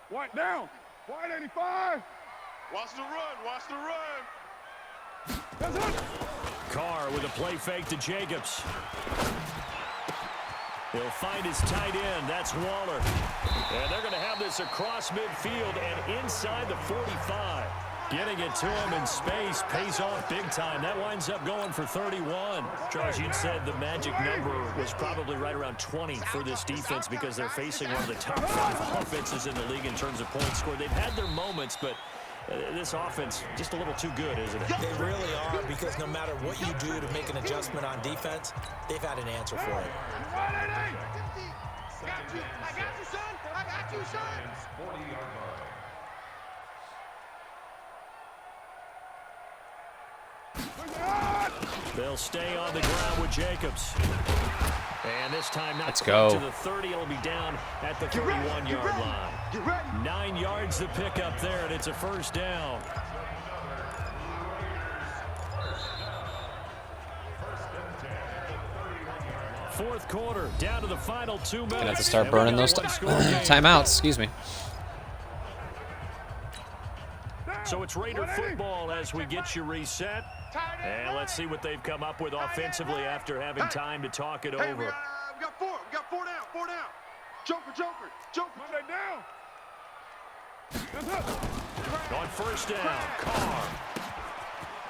White down. White 85. Watch the run. Watch the run. That's it. Carr with a play fake to Jacobs. He'll find his tight end. That's Waller. And they're going to have this across midfield and inside the 45. Getting it to him in space pays off big time. That winds up going for 31. Charles, you said the magic number was probably right around 20 for this defense because they're facing one of the top 5 offenses in the league in terms of points scored. They've had their moments, but this offense just a little too good, isn't it? They really are, because no matter what you do to make an adjustment on defense, they've had an answer for it. I got you, son. I got you, son. 40-yard line. They'll stay on the ground with Jacobs. And this time not Let's go. To the 30. It'll be down at the 31-yard line. 9 yards to pick up there, and it's a first down. Fourth quarter, down to the final 2 minutes. Gonna have to start burning those timeouts. Excuse me. So it's Raider football as we get you reset. And let's see what they've come up with offensively after having time to talk it over. We got four. We got 4 down. 4 down. Joker. Monday down. On first down, Carr.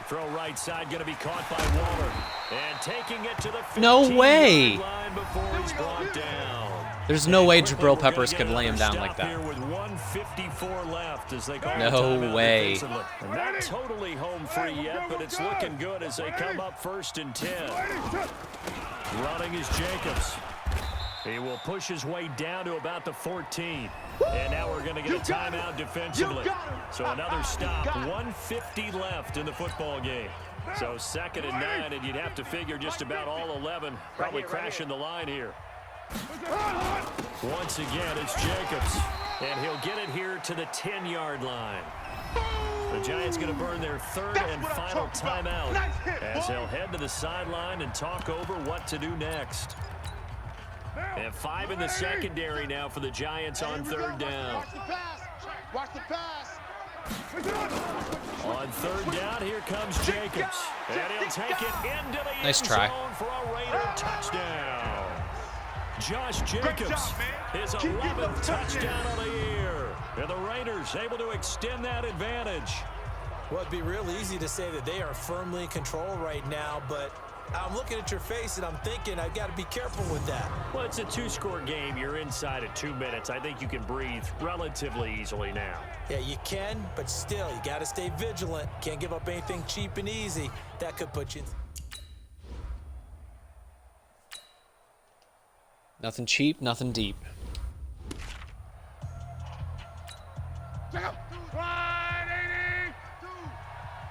Throw right side, going to be caught by Waller. And taking it to the 15-yard No way. line before he's brought down. There's no way Jabril Peppers could lay him down like that. Here with 154 left as they call No timeout way. defensively. Not totally home free yet, but it's looking good as they come up 1st and 10. Running is Jacobs. He will push his way down to about the 14. And now we're going to get a timeout defensively. So another stop. 150 left in the football game. So 2nd and 9, and you'd have to figure just about all 11 probably crashing the line here. Once again, it's Jacobs. And he'll get it here to the 10-yard line. The Giants going to burn their 3rd and final timeout as they'll head to the sideline and talk over what to do next. And 5 in the secondary now for the Giants on 3rd down. Watch the pass. On 3rd down, here comes Jacobs. And he'll take it into the Nice end try. zone for a Raider touchdown. Josh Jacobs, his 11th touchdown of the year. And the Raiders able to extend that advantage. Well, it'd be real easy to say that they are firmly in control right now, but I'm looking at your face and I'm thinking I've got to be careful with that. Well, it's a 2-score game. You're inside at 2 minutes. I think you can breathe relatively easily now. Yeah, you can, but still, you got to stay vigilant. Can't give up anything cheap and easy. That could put you in. Nothing cheap, nothing deep.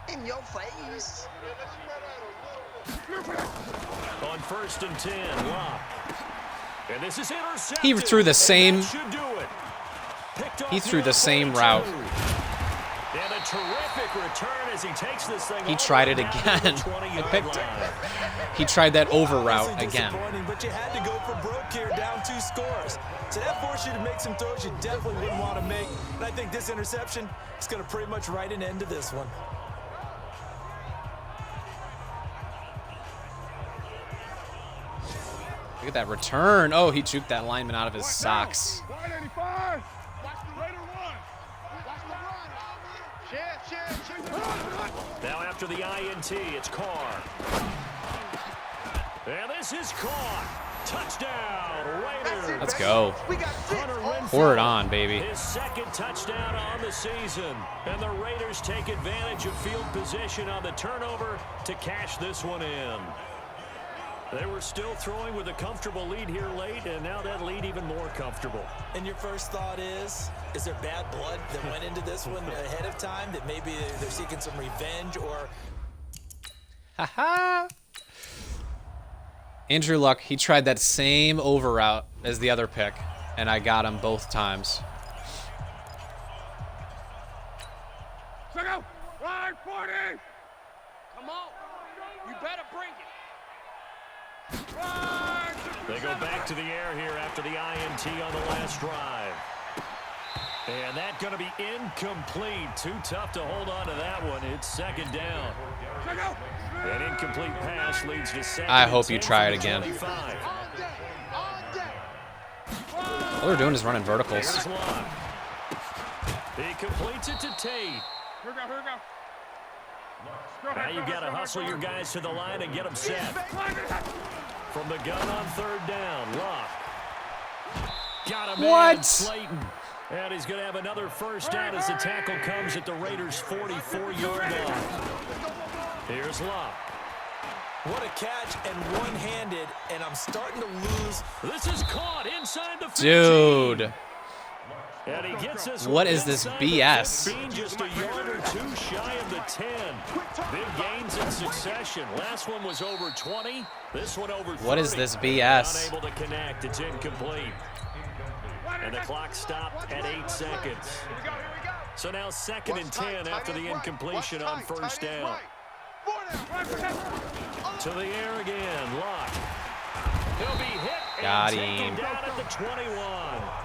In your face. On 1st and 10, Locke. And this is intercepted. He threw the same. Should do it. He threw the same route. And a terrific return as he takes this thing. He tried it again. I picked it. He tried that over route again. But you had to go for broke here, down 2 scores. So that forced you to make some throws you definitely wouldn't want to make. And I think this interception is going to pretty much write an end to this one. Look at that return. Oh, he juked that lineman out of his socks. White 85. Now after the INT, it's Carr. And this is caught. Touchdown, Raiders. Let's go. Hunter Pour it on, baby. His 2nd touchdown on the season. And the Raiders take advantage of field position on the turnover to cash this one in. They were still throwing with a comfortable lead here late, and now that lead even more comfortable. And your first thought is there bad blood that went into this one ahead of time, that maybe they're seeking some revenge, or... Haha. Andrew Luck, he tried that same over route as the other pick, and I got him both times. Check out. Line 40. Come on. You better bring it. They go back to the air here after the INT on the last drive. And that's going to be incomplete. Too tough to hold on to that one. It's second down. An incomplete pass leads to second. I hope you try it again. 25. All they're doing is running verticals. Here's Locke. He completes it to Tate. Here we go, here we go. Now you've got to hustle your guys to the line and get them set. From the gun on third down, Locke. Got him in, Slayton. And he's going to have another first down as the tackle comes at the Raiders' 44-yard line. Here's Locke. What a catch and one-handed, and I'm starting to lose. This is caught inside the 15. Dude. And he gets this What is this BS? Just a yard or two shy of the 10. Big gains in succession. Last one was over 20. This one over 30. What is this BS? Unable to connect. It's incomplete. And the clock stopped at 8 seconds. So now second and 10 after the incompletion on first down. To the air again, Locke. He'll be hit. Got and him. down at the 21.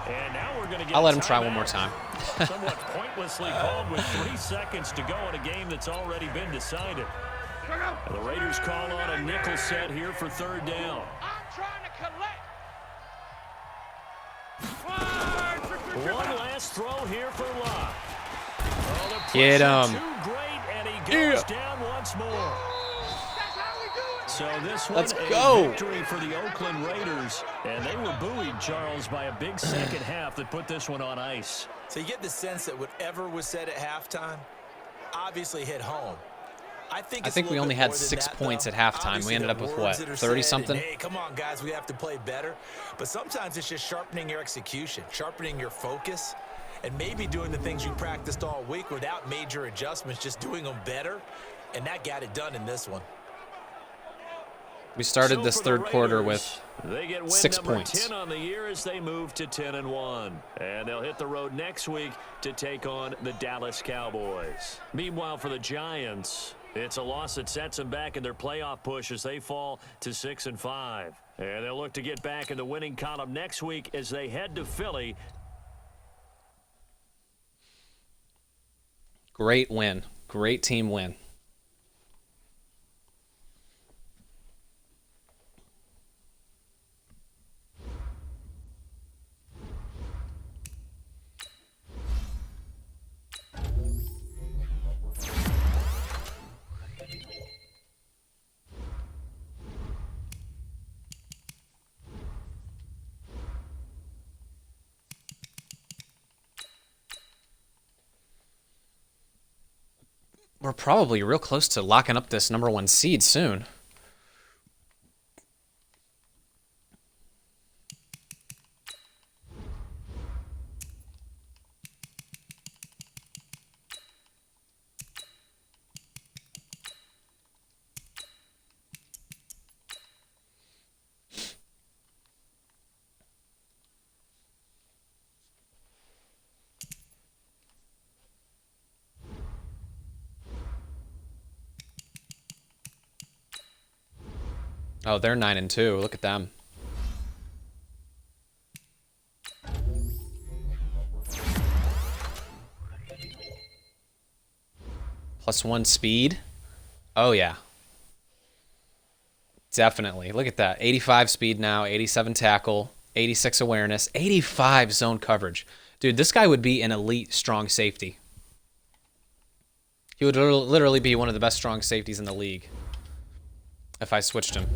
And now we're going to get I'll let him try one more timeout. time. Somewhat pointlessly called with 3 seconds to go in a game that's already been decided. And the Raiders call on a nickel set here for third down. I'm trying to collect. One last throw here for Locke. Oh, the Get pressure him. too great, and he goes down once more. So this one Let's a go. victory for the Oakland Raiders, and they were buoyed, Charles, by a big second half that put this one on ice. So you get the sense that whatever was said at halftime obviously hit home. I think we only had 6 points at halftime. Obviously, We ended up the with, words what, that are 30 said, something? and, hey, come on, guys, we have to play better. But sometimes it's just sharpening your execution, sharpening your focus, and maybe doing the things you practiced all week without major adjustments, just doing them better. And that got it done in this one. We started So this for the third quarter Raiders, with they get win 6 number points. 10 on the year as they move to 10-1. And they'll hit the road next week to take on the Dallas Cowboys. Meanwhile, for the Giants, it's a loss that sets them back in their playoff push as they fall to 6-5. And they'll look to get back in the winning column next week as they head to Philly. Great win. Great team win. We're probably real close to locking up this #1 seed soon. Oh, they're 9-2. Look at them. +1 speed. Oh, yeah. Definitely. Look at that. 85 speed now, 87 tackle, 86 awareness, 85 zone coverage. Dude, this guy would be an elite strong safety. He would literally be one of the best strong safeties in the league if I switched him.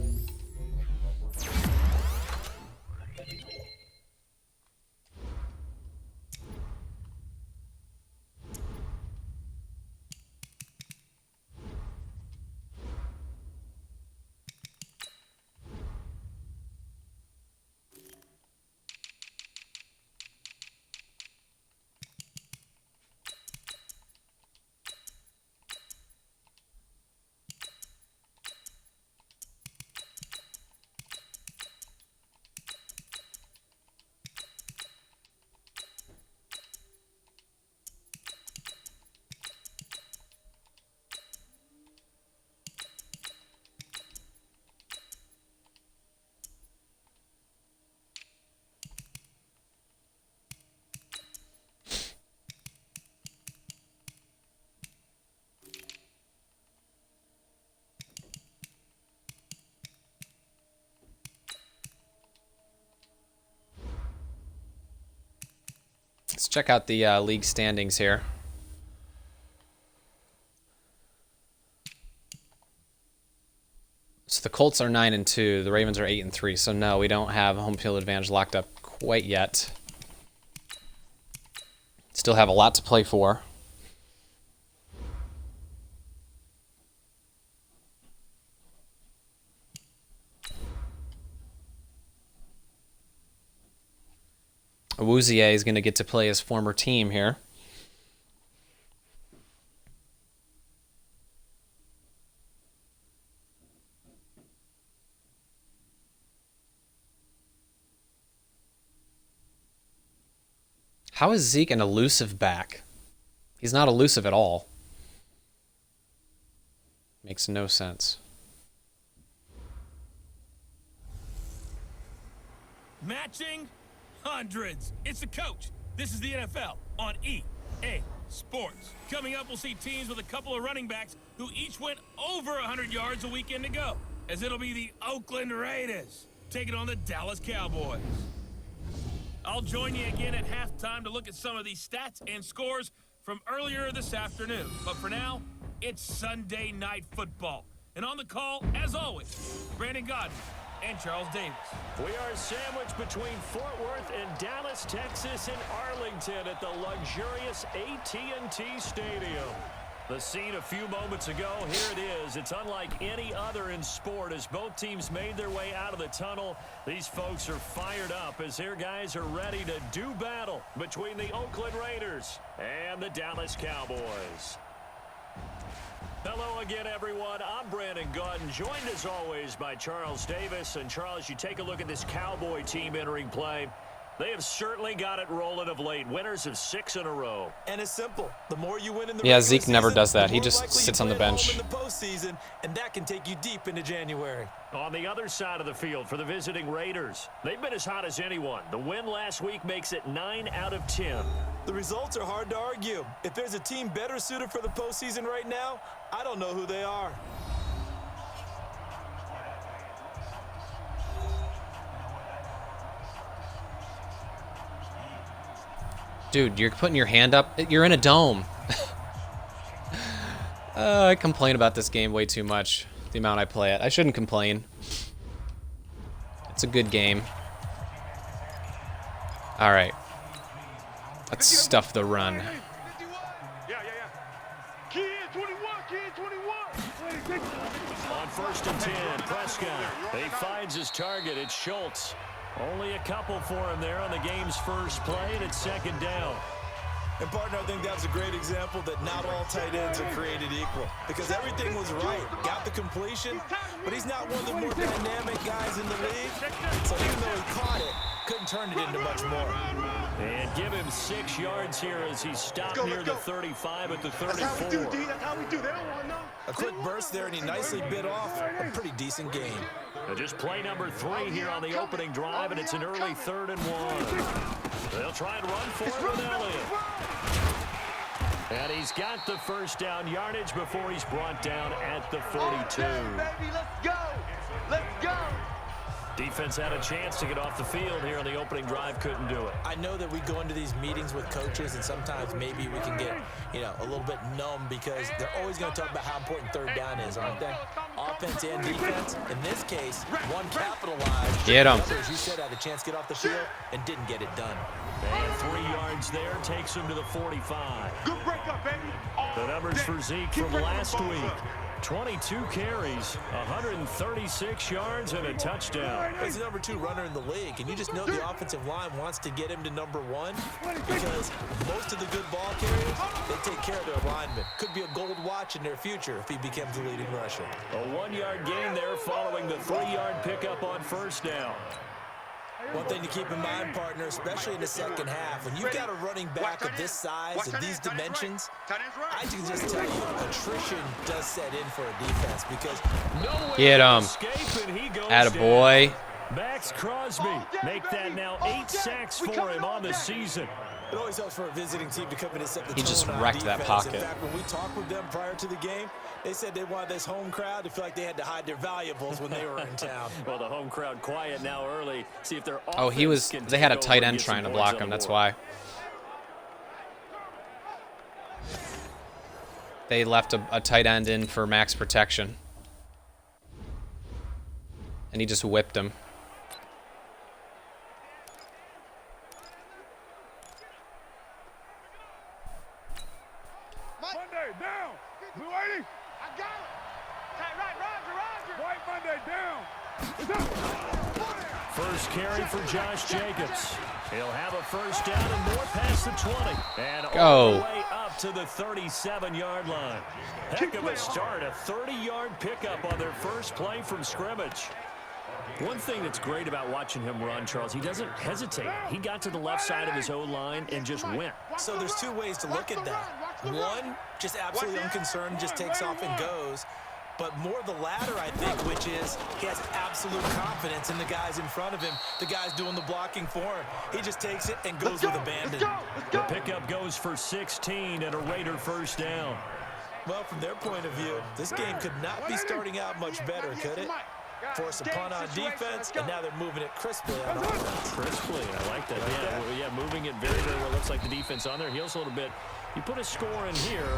Let's check out the league standings here. So the Colts are 9-2. The Ravens are 8-3. So no, we don't have home field advantage locked up quite yet. Still have a lot to play for. Awuzie is going to get to play his former team here. How is Zeke an elusive back? He's not elusive at all. Makes no sense. Matching hundreds. It's the coach. This is the NFL on EA Sports. Coming up, we'll see teams with a couple of running backs who each went over 100 yards a weekend ago, as it'll be the Oakland Raiders taking on the Dallas Cowboys. I'll join you again at halftime to look at some of these stats and scores from earlier this afternoon. But for now, it's Sunday Night Football. And on the call, as always, Brandon Godden and Charles Davis. We are sandwiched between Fort Worth and Dallas, Texas, and Arlington at the luxurious AT&T Stadium. The scene a few moments ago, here it is. It's unlike any other in sport as both teams made their way out of the tunnel. These folks are fired up as their guys are ready to do battle between the Oakland Raiders and the Dallas Cowboys. Hello again, everyone. I'm Brandon Godden, joined as always by Charles Davis. And Charles, you take a look at this Cowboy team entering play. They have certainly got it rolling of late. Winners of 6 in a row. And it's simple. The more you win in the Yeah, regular Zeke never season, does that. the He more just likely you sits on the play at home bench. in the postseason, and that can take you deep into January. On the other side of the field for the visiting Raiders, they've been as hot as anyone. The win last week makes it 9 out of 10. The results are hard to argue. If there's a team better suited for the postseason right now, I don't know who they are. Dude, you're putting your hand up. You're in a dome. I complain about this game way too much, the amount I play it. I shouldn't complain. It's a good game. All right. Let's stuff the run. Yeah. Kid 21, kid 21. On 1st and 10, Prescott. He finds his target. It's Schultz. Only a couple for him there on the game's first play, and it's 2nd down. And, partner, I think that was a great example that not all tight ends are created equal. Because everything was right. Got the completion, but he's not one of the more dynamic guys in the league. So even though he caught it, couldn't turn it into much more. And give him 6 yards here as he stopped near the 35 at the 34. That's how we do. They don't want no. A quick burst there, and he nicely bit off a pretty decent game. Just play number 3 here on the opening drive, and it's an early 3rd and 1. They'll try and run for it with Elliott. And he's got the first down yardage before he's brought down at the 42. Baby, let's go. Let's go. Defense had a chance to get off the field here on the opening drive, couldn't do it. I know that we go into these meetings with coaches, and sometimes maybe we can get, a little bit numb because they're always going to talk about how important 3rd down is, aren't they? Offense and defense. In this case, one capitalized. Get him. As you said, had a chance to get off the field and didn't get it done. And 3 yards there takes him to the 45. Good break up, baby. The numbers for Zeke from last week. 22 carries, 136 yards, and a touchdown. He's the number 2 runner in the league, and you just know the offensive line wants to get him to number 1 because most of the good ball carriers, they take care of their linemen. Could be a gold watch in their future if he becomes the leading rusher. A 1-yard gain there following the 3-yard pickup on 1st down. One thing to keep in mind, partner, especially in the second half, when you've got a running back of this size and these dimensions, I can just tell you, attrition does set in for a defense because Get him. Attaboy. Max Crosby make that now 8 sacks for him on the season. it always helps for a visiting team to come in and set the tone. He just on wrecked that defense. pocket. In fact, when we talked with them prior to the game, they said they wanted this home crowd to feel like they had to hide their valuables when they were in town. Well, the home crowd quiet now early. See if they're Oh, they had a tight end trying to block him. That's why. They left a tight end in for max protection. And he just whipped him. Monday, down. Blue 80. I got it. Tight right, Roger. White Monday, down. It's up. First carry for Josh Jacobs. He'll have a first down and more past the 20. And all the way up to the 37-yard line. Heck of a start. A 30-yard pickup on their first play from scrimmage. One thing that's great about watching him run, Charles, he doesn't hesitate. He got to the left side of his O-line and just went. So there's two ways to look at that. One, just absolutely unconcerned, just takes off and goes. But more the latter, I think, which is he has absolute confidence in the guys in front of him, the guys doing the blocking for him. He just takes it and goes with abandon. The pickup goes for 16 and a Raider first down. Well, from their point of view, this game could not be starting out much better, could it? Force a punt on defense, and now they're moving it crisply on offense. Crisply, I like that. Yeah, moving it very, very well. Looks like the defense on their heels a little bit. You put a score in here,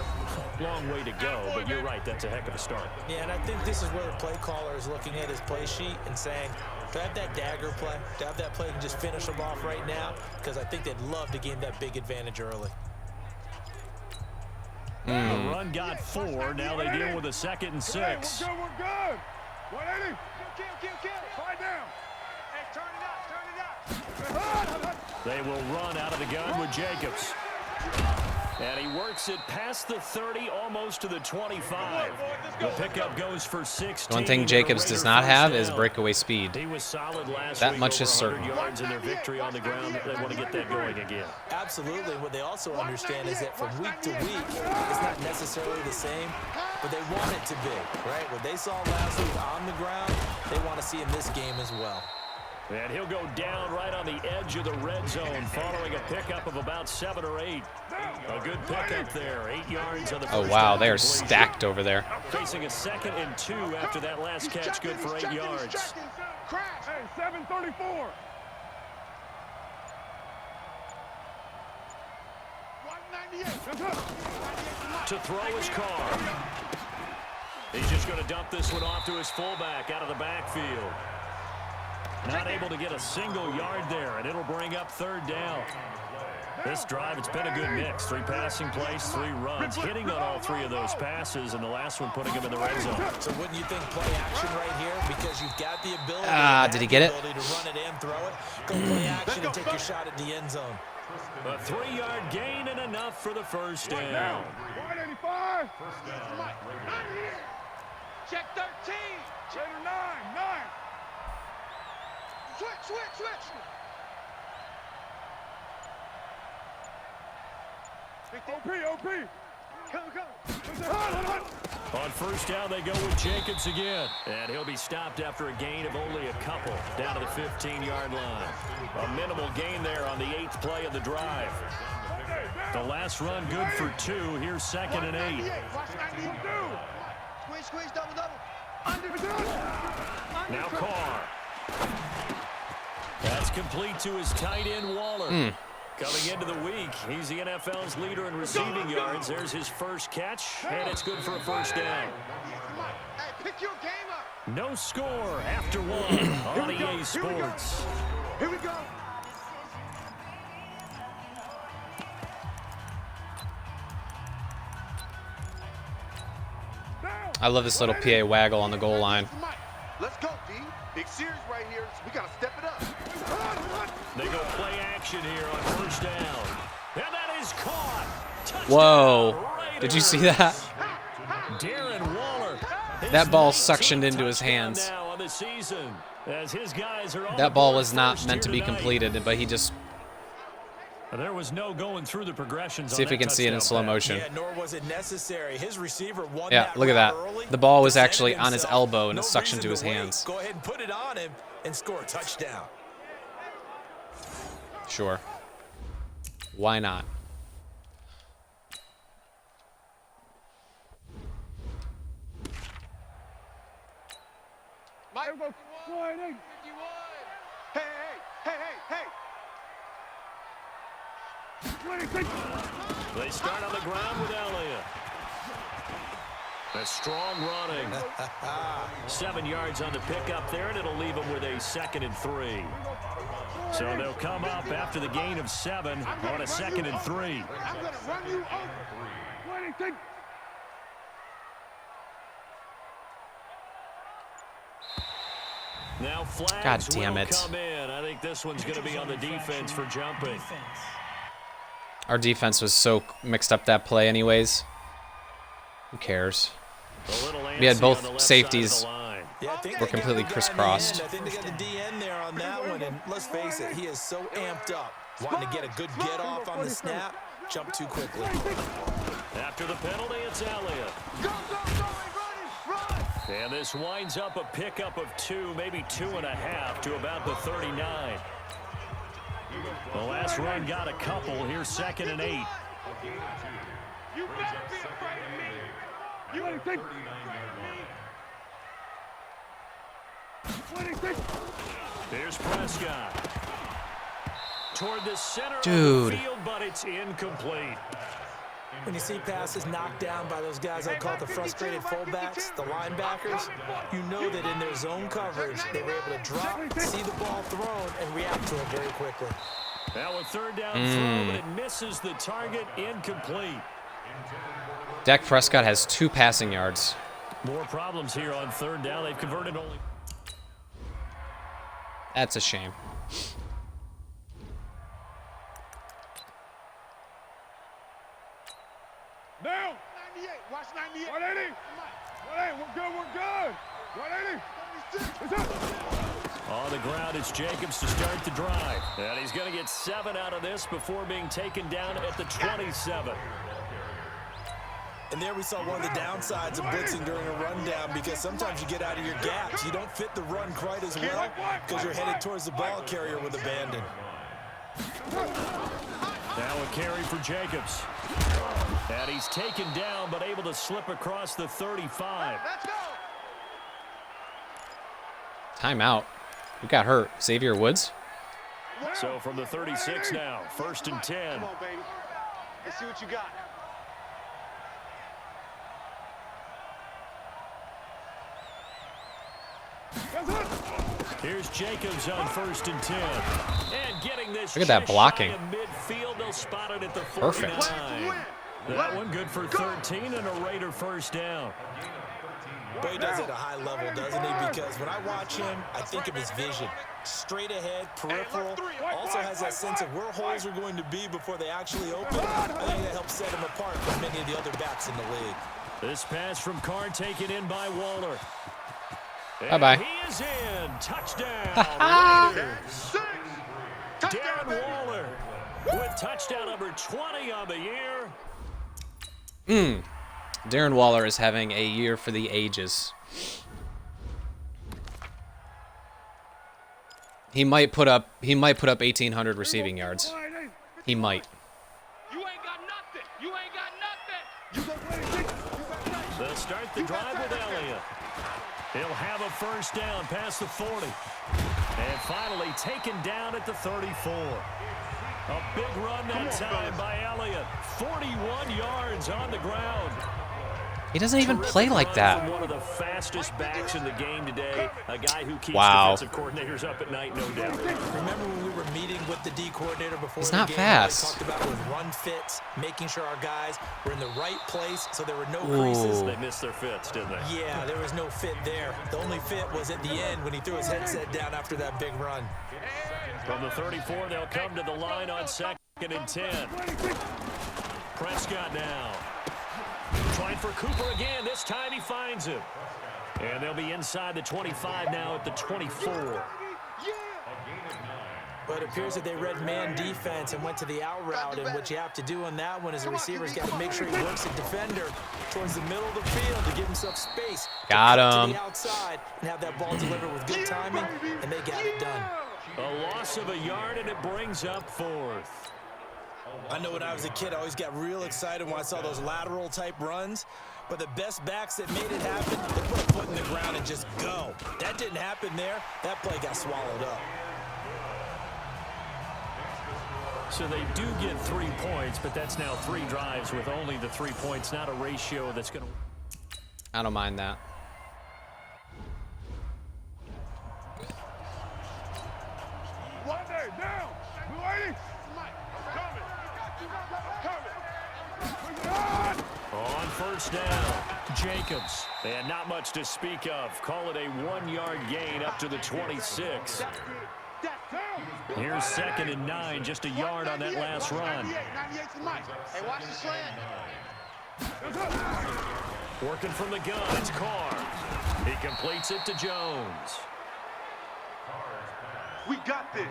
long way to go, but you're right, that's a heck of a start. Yeah, and I think this is where the play caller is looking at his play sheet and saying, do I have that dagger play? Do I have that play and just finish them off right now? Because I think they'd love to gain that big advantage early. The run got 4. Now they deal with a 2nd and 6. We're good. 180. Kill. Fight down. Hey, turn it up. They will run out of the gun with Jacobs. And he works it past the 30, almost to the 25. The pickup goes for 16. One thing Jacobs does not have is breakaway speed. He was solid last that week, much is over 100 certain. yards in their victory on the ground. They want to get that going again. Absolutely. What they also understand is that from week to week, it's not necessarily the same, but they want it to be, right? What they saw last week on the ground, they want to see in this game as well. And he'll go down right on the edge of the red zone following a pickup of about 7 or 8. A good pickup there. 8 yards on the first Oh, wow. down They are completion. stacked over there. Facing a 2nd and 2 after that last catch, good for 8 yards. Hey, 734. 198. To throw his car. He's just going to dump this one off to his fullback out of the backfield. Not able to get a single yard there, and it'll bring up 3rd down. This drive, it's been a good mix. 3 passing plays, 3 runs. Hitting on all 3 of those passes, and the last one putting him in the red zone. So wouldn't you think play action right here? Because you've got the ability, did he get it? To run it and throw it. Go play action and take your shot at the end zone. A 3-yard gain and enough for the first down. 185. Check 13. Raider 9. Switch. OP. Go. On first down, they go with Jacobs again. And he'll be stopped after a gain of only a couple, down to the 15-yard line. A minimal gain there on the 8th play of the drive. The last run good for 2. Here's 2nd and 8. Squeeze, double. Now Carr. That's complete to his tight end, Waller. Coming into the week, he's the NFL's leader in receiving yards. There's his first catch, and it's good for a first down. Hey, pick your game up. No score after 1 on EA Sports. Here we go. I love this little PA waggle on the goal line. Let's go, D. Big series right here. So we got to step it up. They go play action here on first down. And that is caught. Touchdown, Whoa. Raiders. Did you see that? Darren Waller. That ball suctioned into his hands. Now on the season, as his guys are on That the ball board was not first meant to here be tonight. completed, but he just... There was no going through the progressions. See if on we that can see it in touchdown slow pass. motion. Yeah, nor was it necessary. His receiver won Yeah, that look at route that. early, The ball was defended actually on his himself. elbow and No it's suctioned reason to his wait. hands. Go ahead and put it on him and score a touchdown. Sure. Why not? Mike, 180. 51. Hey. 26. They start on the ground with Elliott. A strong running. 7 yards on the pickup there, and it'll leave them with a 2nd and 3. So they'll come up after the gain of 7 on a 2nd and 3. I'm going to run you over. Now flags God damn will it. come in. I think this one's going to be on the defense for jumping. Our defense was so mixed up that play anyways. Who cares? We had both safeties Yeah, I think were they completely got the guy in the crisscrossed. end. I think they got the DN there on that one, and let's face it, he is so amped up, wanting to get a good get off on the snap, jump too quickly. After the penalty, it's Elliott. Go, run! And this winds up a pickup of 2, maybe 2.5 to about the 39. The last run got a couple. Here's 2nd and 8. You better be afraid of me. You better think. Here's Prescott. Toward the center of Dude. the field, but it's incomplete. When you see passes knocked down by those guys I call the frustrated fullbacks, the linebackers, you know that in their zone coverage, they were able to drop, see the ball thrown, and react to it very quickly. Now a 3rd down throw, but it misses the target, incomplete. Dak Prescott has 2 passing yards. More problems here on 3rd down. They've converted only. That's a shame. Now. 98. Watch 98. 180. 180. We're good. 180. 76. On the ground, it's Jacobs to start the drive. And he's going to get 7 out of this before being taken down at the 27. And there we saw one of the downsides of blitzing during a rundown, because sometimes you get out of your gaps. You don't fit the run quite as well because you're headed towards the ball carrier with abandon. Now a carry for Jacobs. And he's taken down, but able to slip across the 35. Let's go. Timeout. Who got hurt? Xavier Woods? So from the 36 now, 1st and 10. Come on, baby. Let's see what you got. Here's Jacobs on 1st and 10. And getting this Look at that just blocking. shy of midfield, they'll spot it at the 49. Perfect. That one good for 13 and a Raider 1st down. But he does it at a high level, doesn't he? Because when I watch him, I think of his vision. Straight ahead, peripheral, also has that sense of where holes are going to be before they actually open. I think that helps set him apart from many of the other backs in the league. This pass from Carr taken in by Waller. Bye-bye. He is in. Touchdown. Raiders. Darren Waller with touchdown number 20 on the year. Darren Waller is having a year for the ages. He might put up 1,800 receiving yards. He might. You ain't got nothing. You ain't got nothing. They'll start the drive with Elliott. He'll have a 1st down past the 40. And finally taken down at the 34. A big run that time by Elliott. 41 yards on the ground. He doesn't even Terrific play like run that. from one of the fastest backs in the game today. A guy who keeps Wow. defensive coordinators up at night, no doubt. Remember when we were meeting with the D coordinator before He's the not game? fast. We talked about with run fits, making sure our guys were in the right place so there were no creases. Ooh. They missed their fits, didn't they? Yeah, there was no fit there. The only fit was at the end when he threw his headset down after that big run. From the 34, they'll come to the line on 2nd and 10. Prescott now. Trying for Cooper again. This time he finds him. And they'll be inside the 25 now at the 24. But it appears that they read man defense and went to the out route, and what you have to do on that one is the receiver's got to make sure he works a defender towards the middle of the field to give himself space. Got to cut him. to the outside and have that ball delivered with good timing, and they got it done. A loss of a yard, and it brings up 4th. I know when I was a kid, I always got real excited when I saw those lateral type runs. But the best backs that made it happen, they put a foot in the ground and just go. That didn't happen there. That play got swallowed up. So they do get 3 points, but that's now 3 drives with only the 3 points, not a ratio that's going to... I don't mind that. One day, down. Blue 80. Coming. Coming. On first down, Jacobs. And not much to speak of. Call it a 1-yard gain up to the 26. Here's 2nd and 9, just a yard on that last run. Hey, watch the slant. Working from the gun, it's Carr. He completes it to Jones. We got this.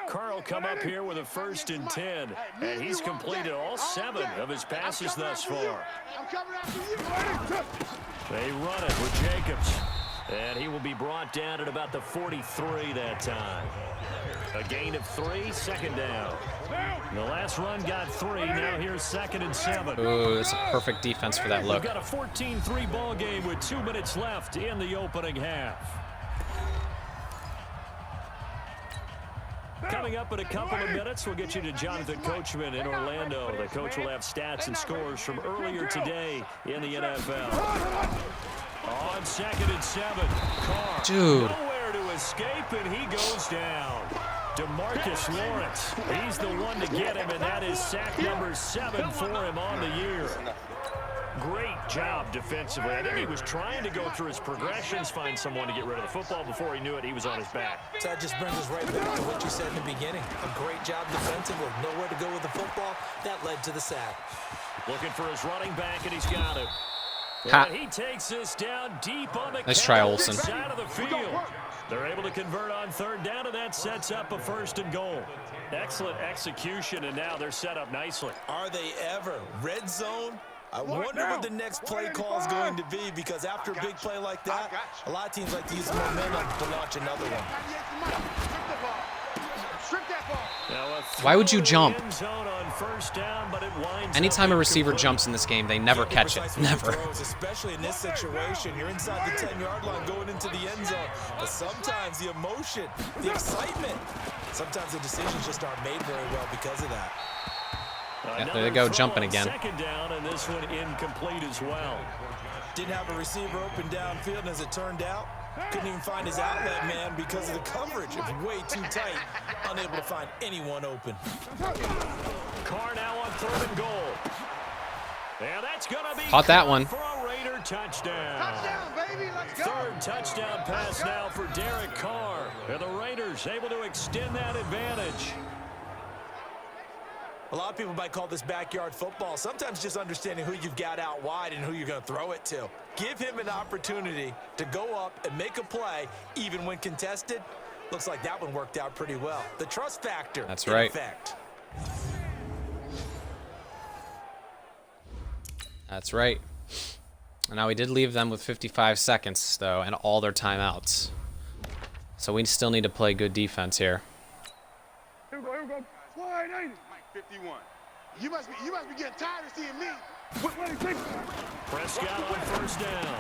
Carr will come up here with a 1st and 10, and he's completed all 7 of his passes thus far. I'm coming after you. They run it with Jacobs, and he will be brought down at about the 43 that time. A gain of 3, 2nd down. The last run got 3, now here's 2nd and 7. Ooh, that's a perfect defense for that look. We've got a 14-3 ball game with 2 minutes left in the opening half. Coming up in a couple of minutes, we'll get you to Jonathan Coachman in Orlando. The coach will have stats and scores from earlier today in the NFL. On 2nd and 7, Carr. Dude. Nowhere to escape, and he goes down. DeMarcus Lawrence, he's the one to get him, and that is sack number 7 for him on the year. Great job defensively. I think he was trying to go through his progressions, find someone to get rid of the football. Before he knew it, he was on his back. So that just brings us right back to what you said in the beginning. A great job defensively. Nowhere to go with the football. That led to the sack. Looking for his running back, and he's got it. Ha. And he takes this down deep on the Nice try, Olsen. side of the field. They're able to convert on 3rd down, and that sets up a 1st and goal. Excellent execution, and now they're set up nicely. Are they ever? Red zone? I wonder what the next play call is going to be, because after a big play like that, a lot of teams like to use the momentum to launch another one. Why would you jump? End zone on 1st down, but it winds Anytime up a receiver incomplete. jumps in this game, they never catch it. Never. Especially in this situation. You're inside the 10-yard line going into the end zone. But sometimes the emotion, the excitement, sometimes the decisions just aren't made very well because of that. Yeah, there they go, jumping again. 2nd down, and this one incomplete as well. Didn't have a receiver open downfield, and as it turned out, couldn't even find his outlet man because of the coverage. It was way too tight, unable to find anyone open. Carr now on 3rd and goal. And that's going to be Caught that one. for a Raider touchdown. Touchdown, baby. Let's go. 3rd touchdown pass now for Derek Carr. And the Raiders able to extend that advantage. A lot of people might call this backyard football. Sometimes just understanding who you've got out wide and who you're going to throw it to. Give him an opportunity to go up and make a play, even when contested. Looks like that one worked out pretty well. The trust factor. That's right. In effect. That's right. And now we did leave them with 55 seconds, though, and all their timeouts. So we still need to play good defense here. Here we go, here we go. Slide 80. 51. You must be getting tired of seeing me. What do you think? Prescott on 1st down.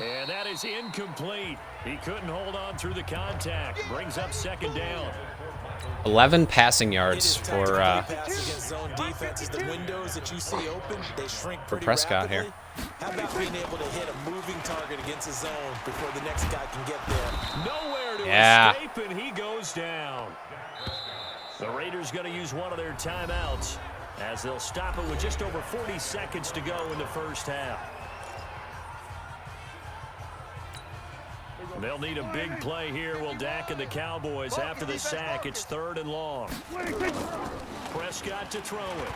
And that is incomplete. He couldn't hold on through the contact. Brings up 2nd down. 11 passing yards for pass against zone defenses. The windows that you see open, they shrink pretty Prescott rapidly. here. How about being able to hit a moving target against a zone before the next guy can get there? Nowhere to escape, and he goes down. The Raiders going to use one of their timeouts as they'll stop it with just over 40 seconds to go in the 1st half. They'll need a big play here. Will Dak and the Cowboys after the sack. It's 3rd and long. Prescott to throw it.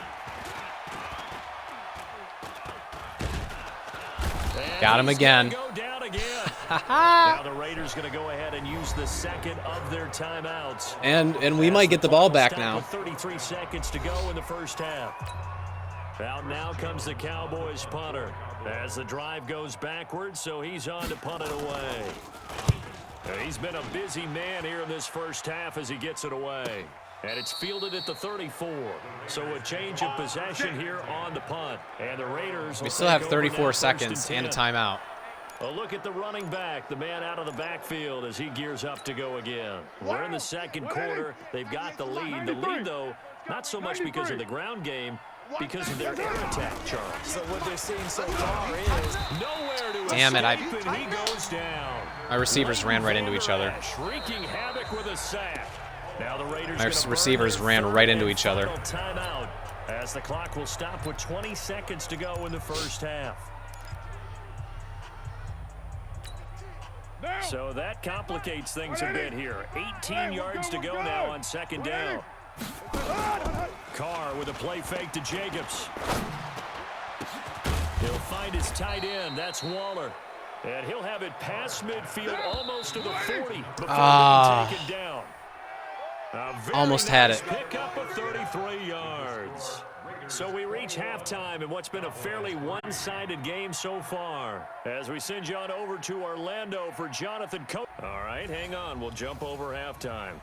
And Got him he's again. gonna go down again. Now the Raiders going to go ahead and use the 2nd of their timeouts. and we might get the ball back now. With 33 seconds to go in the 1st half. Out now comes the Cowboys punter as the drive goes backwards, so he's on to punt it away. He's been a busy man here in this 1st half as he gets it away. And it's fielded at the 34. So a change of possession here on the punt. And the Raiders We still have 34 seconds and a timeout. A look at the running back, the man out of the backfield as he gears up to go again. We're in the second quarter. They've got the lead. The lead, though, not so much because of the ground game, because of their air attack, Charles. So what they're seeing so far is nowhere to Damn it, escape, and he goes down. My receivers ran right into each other. Wreaking havoc with a sack. Now the Raiders My receivers ran right into each other. Timeout, as the clock will stop with 20 seconds to go in the first half. So that complicates things a bit here. 18 yards to go now on second down. Carr with a play fake to Jacobs. He'll find his tight end. That's Waller. And he'll have it past midfield almost to the 40 before being taken down. Almost had it. Pick up of 33 yards. So we reach halftime in what's been a fairly one-sided game so far. As we send you on over to Orlando for Jonathan Coe. All right, hang on. We'll jump over halftime.